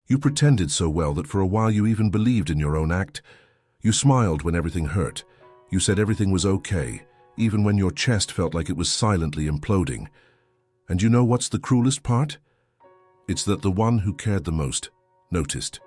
You pretended so well that for a while you even believed in your own act. You smiled when everything hurt. You said everything was okay, even when your chest felt like it was silently imploding. And you know what's the cruelest part? It's that the one who cared the most noticed.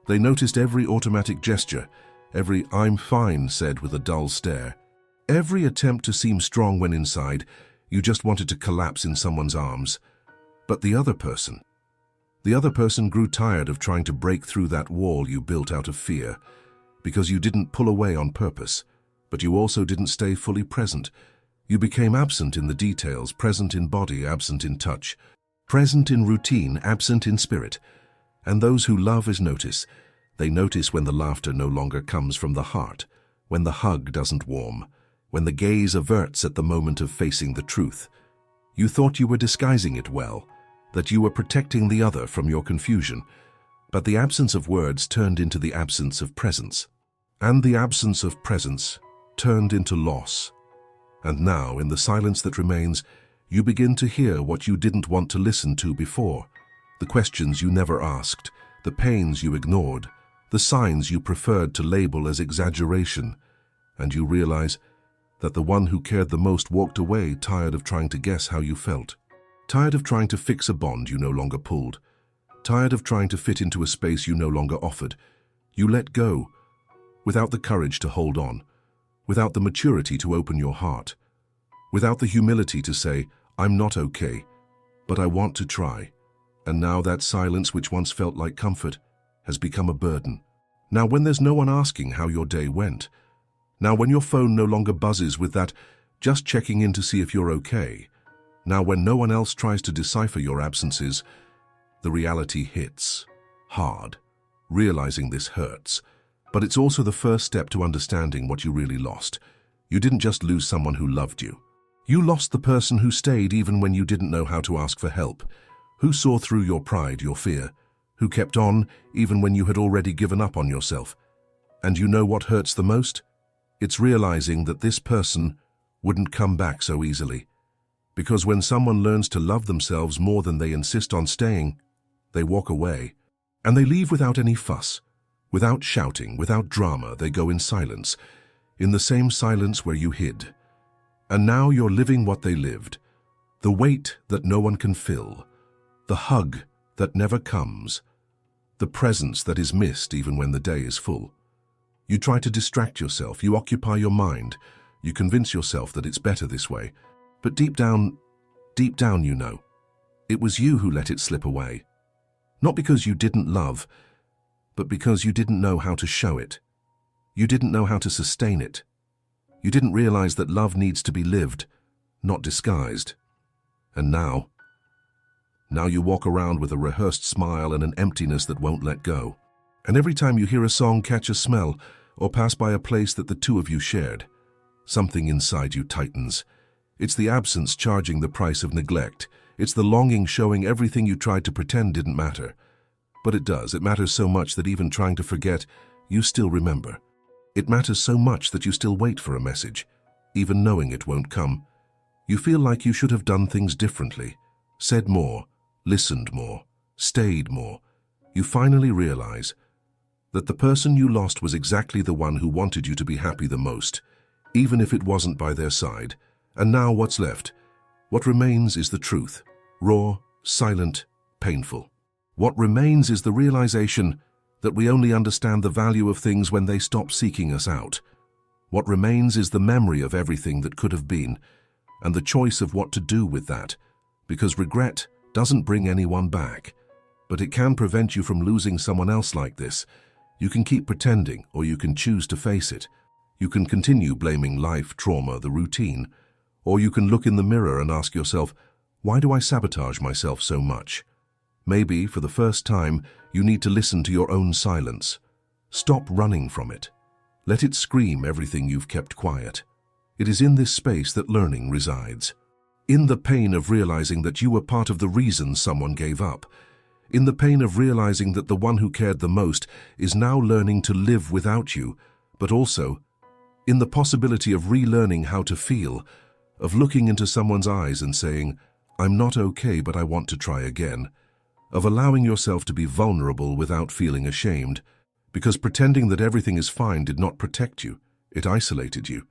They noticed every automatic gesture, every "I'm fine" said with a dull stare. Every attempt to seem strong when inside, you just wanted to collapse in someone's arms. But the other person grew tired of trying to break through that wall you built out of fear, because you didn't pull away on purpose, but you also didn't stay fully present. You became absent in the details, present in body, absent in touch, present in routine, absent in spirit. And those who love notice. They notice when the laughter no longer comes from the heart, when the hug doesn't warm, when the gaze averts at the moment of facing the truth. You thought you were disguising it well, that you were protecting the other from your confusion, but the absence of words turned into the absence of presence. And the absence of presence turned into loss. And now, in the silence that remains, you begin to hear what you didn't want to listen to before, the questions you never asked, the pains you ignored, the signs you preferred to label as exaggeration, and you realize that the one who cared the most walked away tired of trying to guess how you felt, tired of trying to fix a bond you no longer pulled, tired of trying to fit into a space you no longer offered. You let go, without the courage to hold on, without the maturity to open your heart, without the humility to say, "I'm not okay, but I want to try." And now that silence which once felt like comfort has become a burden. Now when there's no one asking how your day went, now when your phone no longer buzzes with that "just checking in to see if you're okay," now when no one else tries to decipher your absences, the reality hits hard. Realizing this hurts, but it's also the first step to understanding what you really lost. You didn't just lose someone who loved you. You lost the person who stayed even when you didn't know how to ask for help, who saw through your pride, your fear, who kept on even when you had already given up on yourself. And you know what hurts the most? It's realizing that this person wouldn't come back so easily. Because when someone learns to love themselves more than they insist on staying, they walk away. And they leave without any fuss, without shouting, without drama. They go in silence, in the same silence where you hid. And now you're living what they lived. The weight that no one can fill, the hug that never comes, the presence that is missed even when the day is full. You try to distract yourself, you occupy your mind, you convince yourself that it's better this way. But deep down you know, it was you who let it slip away. Not because you didn't love, but because you didn't know how to show it. You didn't know how to sustain it. You didn't realize that love needs to be lived, not disguised. And now you walk around with a rehearsed smile and an emptiness that won't let go. And every time you hear a song, catch a smell, or pass by a place that the two of you shared, something inside you tightens. It's the absence charging the price of neglect. It's the longing showing everything you tried to pretend didn't matter. But it does. It matters so much that even trying to forget, you still remember. It matters so much that you still wait for a message, even knowing it won't come. You feel like you should have done things differently, said more, listened more, stayed more. You finally realize that the person you lost was exactly the one who wanted you to be happy the most, even if it wasn't by their side. And now what's left? What remains is the truth, raw, silent, painful. What remains is the realization that we only understand the value of things when they stop seeking us out. What remains is the memory of everything that could have been, and the choice of what to do with that, because regret doesn't bring anyone back, but it can prevent you from losing someone else like this. You can keep pretending, or you can choose to face it. You can continue blaming life, trauma, the routine, or you can look in the mirror and ask yourself, why do I sabotage myself so much? Maybe, for the first time, you need to listen to your own silence. Stop running from it. Let it scream everything you've kept quiet. It is in this space that learning resides. In the pain of realizing that you were part of the reason someone gave up. In the pain of realizing that the one who cared the most is now learning to live without you, but also in the possibility of relearning how to feel, of looking into someone's eyes and saying, "I'm not okay, but I want to try again." of allowing yourself to be vulnerable without feeling ashamed, because pretending that everything is fine did not protect you, it isolated you.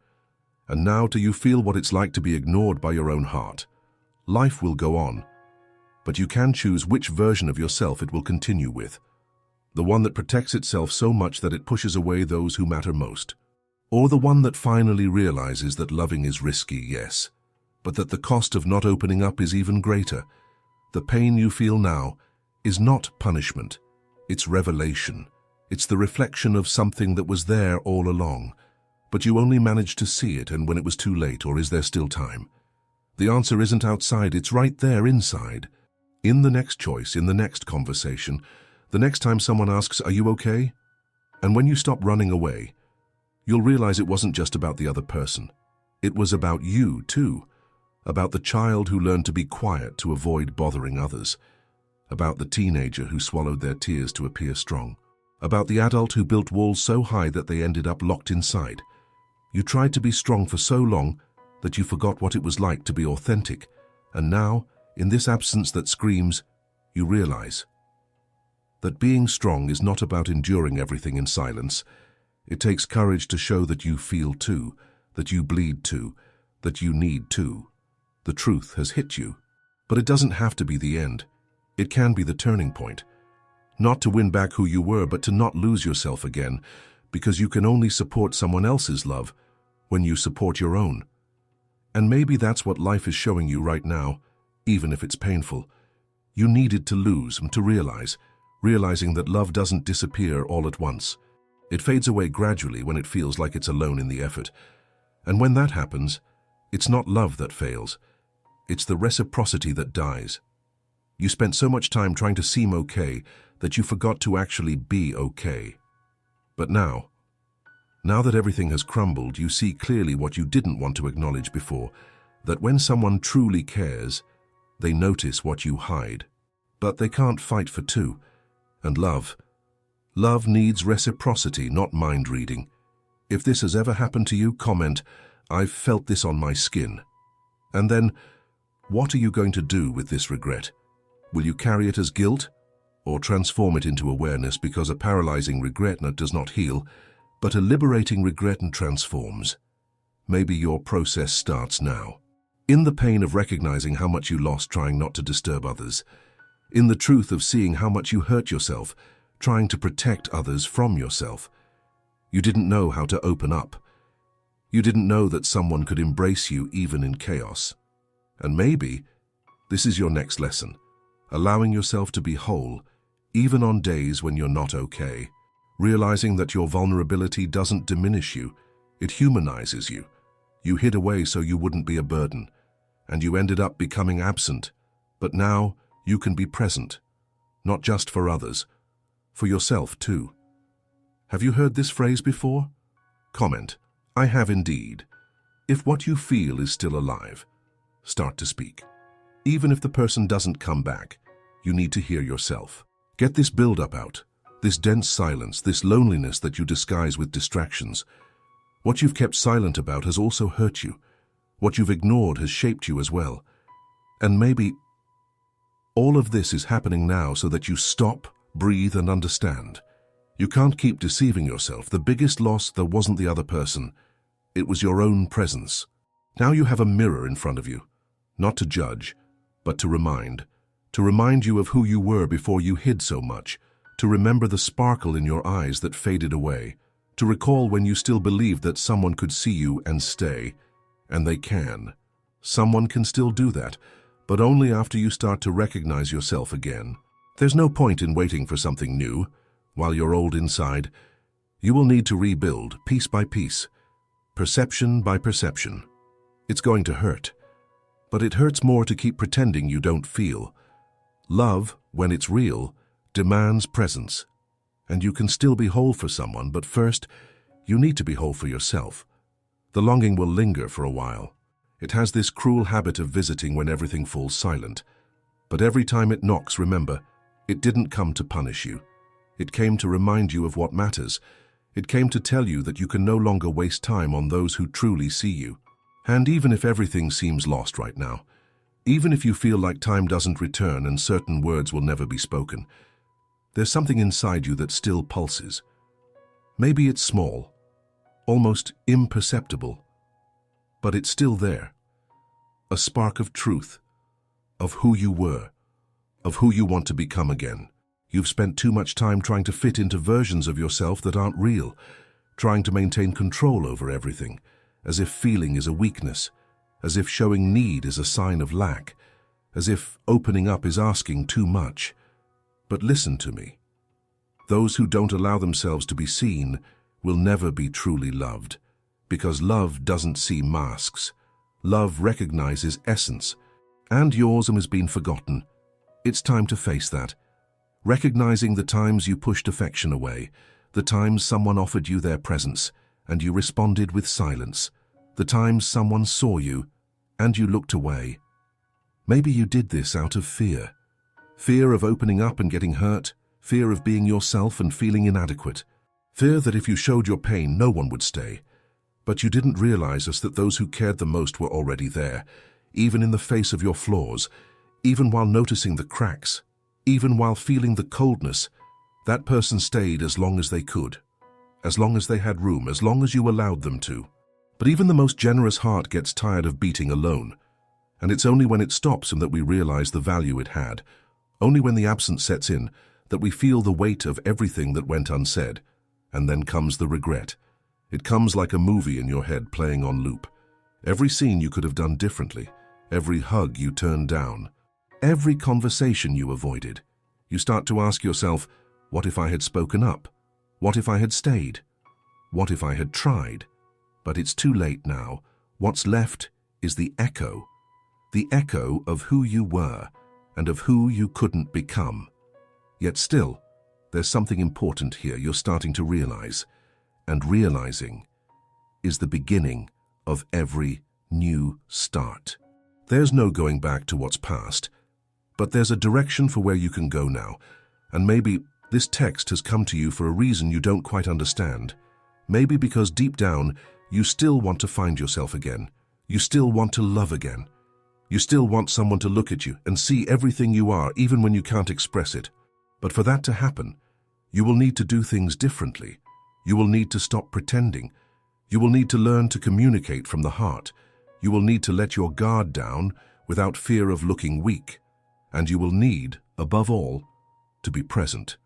And now do you feel what it's like to be ignored by your own heart? Life will go on, but you can choose which version of yourself it will continue with. The one that protects itself so much that it pushes away those who matter most. Or the one that finally realizes that loving is risky, yes, but that the cost of not opening up is even greater. The pain you feel now is not punishment, it's revelation. It's the reflection of something that was there all along, but you only managed to see it and when it was too late, or is there still time? The answer isn't outside, it's right there inside. In the next choice, in the next conversation, the next time someone asks, "Are you okay?" And when you stop running away, you'll realize it wasn't just about the other person. It was about you, too. About the child who learned to be quiet to avoid bothering others. About the teenager who swallowed their tears to appear strong. About the adult who built walls so high that they ended up locked inside. You tried to be strong for so long that you forgot what it was like to be authentic. And now, in this absence that screams, you realize that being strong is not about enduring everything in silence. It takes courage to show that you feel too, that you bleed too, that you need too. The truth has hit you, but it doesn't have to be the end. It can be the turning point. Not to win back who you were, but to not lose yourself again, because you can only support someone else's love when you support your own. And maybe that's what life is showing you right now, even if it's painful. You needed to lose and to realizing that love doesn't disappear all at once. It fades away gradually when it feels like it's alone in the effort. And when that happens, it's not love that fails. It's the reciprocity that dies. You spent so much time trying to seem okay that you forgot to actually be okay. But now that everything has crumbled, you see clearly what you didn't want to acknowledge before, that when someone truly cares, they notice what you hide. But they can't fight for two. And love needs reciprocity, not mind reading. If this has ever happened to you, comment, "I've felt this on my skin." And then, what are you going to do with this regret? Will you carry it as guilt? Or transform it into awareness, because a paralyzing regret does not heal, but a liberating regret transforms. Maybe your process starts now. In the pain of recognizing how much you lost trying not to disturb others. In the truth of seeing how much you hurt yourself, trying to protect others from yourself. You didn't know how to open up. You didn't know that someone could embrace you even in chaos. And maybe this is your next lesson, allowing yourself to be whole, even on days when you're not okay. Realizing that your vulnerability doesn't diminish you, it humanizes you. You hid away so you wouldn't be a burden, and you ended up becoming absent. But now you can be present, not just for others, for yourself too. Have you heard this phrase before? Comment, "I have indeed." If what you feel is still alive, start to speak. Even if the person doesn't come back, you need to hear yourself. Get this build-up out, this dense silence, this loneliness that you disguise with distractions. What you've kept silent about has also hurt you. What you've ignored has shaped you as well. And maybe all of this is happening now so that you stop, breathe, and understand. You can't keep deceiving yourself. The biggest loss, there wasn't the other person. It was your own presence. Now you have a mirror in front of you, not to judge, but to remind you of who you were before you hid so much, to remember the sparkle in your eyes that faded away, to recall when you still believed that someone could see you and stay. And they can. Someone can still do that, but only after you start to recognize yourself again. There's no point in waiting for something new. While you're old inside, you will need to rebuild piece by piece, perception by perception. It's going to hurt, but it hurts more to keep pretending you don't feel. Love, when it's real, demands presence. And you can still be whole for someone, but first, you need to be whole for yourself. The longing will linger for a while. It has this cruel habit of visiting when everything falls silent. But every time it knocks, remember, it didn't come to punish you. It came to remind you of what matters. It came to tell you that you can no longer waste time on those who truly see you. And even if everything seems lost right now, Even if you feel like time doesn't return and certain words will never be spoken, there's something inside you that still pulses. Maybe it's small, almost imperceptible, but it's still there. A spark of truth, of who you were, of who you want to become again. You've spent too much time trying to fit into versions of yourself that aren't real, trying to maintain control over everything, as if feeling is a weakness, as if showing need is a sign of lack, as if opening up is asking too much. But listen to me. Those who don't allow themselves to be seen will never be truly loved, because love doesn't see masks. Love recognizes essence, and yours has been forgotten. It's time to face that. Recognizing the times you pushed affection away, the times someone offered you their presence, and you responded with silence, the times someone saw you, and you looked away. Maybe you did this out of fear. Fear of opening up and getting hurt, fear of being yourself and feeling inadequate, fear that if you showed your pain, no one would stay. But you didn't realize that those who cared the most were already there, even in the face of your flaws, even while noticing the cracks, even while feeling the coldness. That person stayed as long as they could, as long as they had room, as long as you allowed them to. But even the most generous heart gets tired of beating alone, and it's only when it stops and that we realize the value it had, only when the absence sets in, that we feel the weight of everything that went unsaid. And then comes the regret. It comes like a movie in your head playing on loop. Every scene you could have done differently, every hug you turned down, every conversation you avoided. You start to ask yourself, what if I had spoken up? What if I had stayed? What if I had tried? But it's too late now. What's left is the echo of who you were and of who you couldn't become. Yet still, there's something important here you're starting to realize, and realizing is the beginning of every new start. There's no going back to what's past, but there's a direction for where you can go now, and maybe this text has come to you for a reason you don't quite understand. Maybe because deep down, you still want to find yourself again. You still want to love again. You still want someone to look at you and see everything you are, even when you can't express it. But for that to happen, you will need to do things differently. You will need to stop pretending. You will need to learn to communicate from the heart. You will need to let your guard down without fear of looking weak. And you will need, above all, to be present.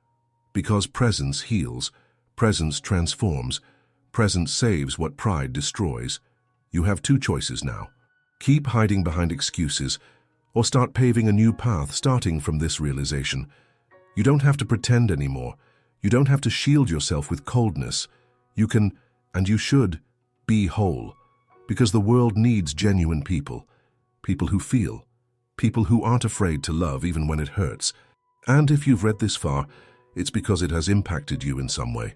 Because presence heals, presence transforms, presence saves what pride destroys. You have two choices now. Keep hiding behind excuses, or start paving a new path starting from this realization. You don't have to pretend anymore. You don't have to shield yourself with coldness. You can, and you should, be whole. Because the world needs genuine people. People who feel. People who aren't afraid to love even when it hurts. And if you've read this far, it's because it has impacted you in some way.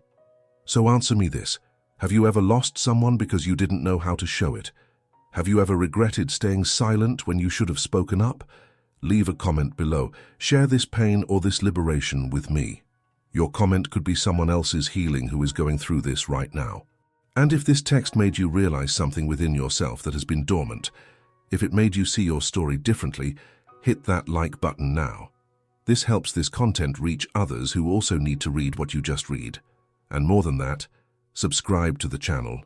So answer me this. Have you ever lost someone because you didn't know how to show it? Have you ever regretted staying silent when you should have spoken up? Leave a comment below. Share this pain or this liberation with me. Your comment could be someone else's healing who is going through this right now. And if this text made you realize something within yourself that has been dormant, if it made you see your story differently, hit that like button now. This helps this content reach others who also need to read what you just read. And more than that, subscribe to the channel.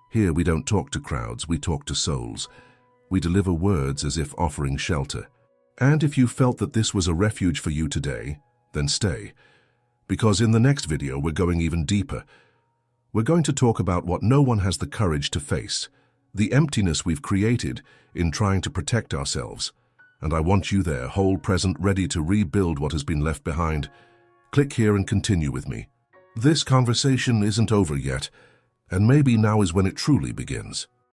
Here we don't talk to crowds, we talk to souls. We deliver words as if offering shelter. And if you felt that this was a refuge for you today, then stay. Because in the next video we're going even deeper. We're going to talk about what no one has the courage to face, the emptiness we've created in trying to protect ourselves. And I want you there, whole, present, ready to rebuild what has been left behind. Click here and continue with me. This conversation isn't over yet, and maybe now is when it truly begins.